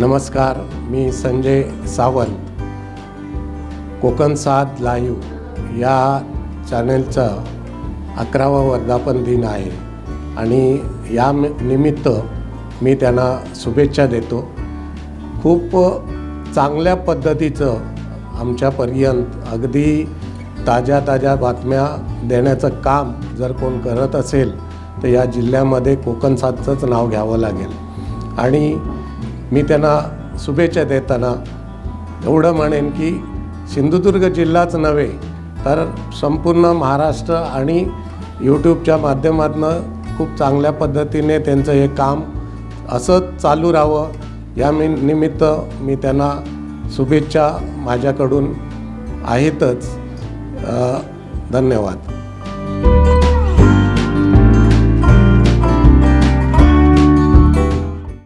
नमस्कार, मी संजय सावंत. कोकणसाद लाईव्ह या चॅनलचा 11वा वर्धापन दिन आहे आणि या निमित्त मी त्यांना शुभेच्छा देतो. खूप चांगल्या पद्धतीचं आमच्यापर्यंत अगदी ताज्या बातम्या देण्याचं काम जर कोण करत असेल तर या जिल्ह्यामध्ये कोकणसादचंच नाव घ्यावं लागेल. आणि मी त्यांना शुभेच्छा देताना एवढं म्हणेन की सिंधुदुर्ग जिल्हाच नव्हे तर संपूर्ण महाराष्ट्र आणि यूट्यूबच्या माध्यमातून खूप चांगल्या पद्धतीने त्यांचं हे काम असंच चालू राहावं या निमित्त मी त्यांना शुभेच्छा माझ्याकडून आहेतच. धन्यवाद.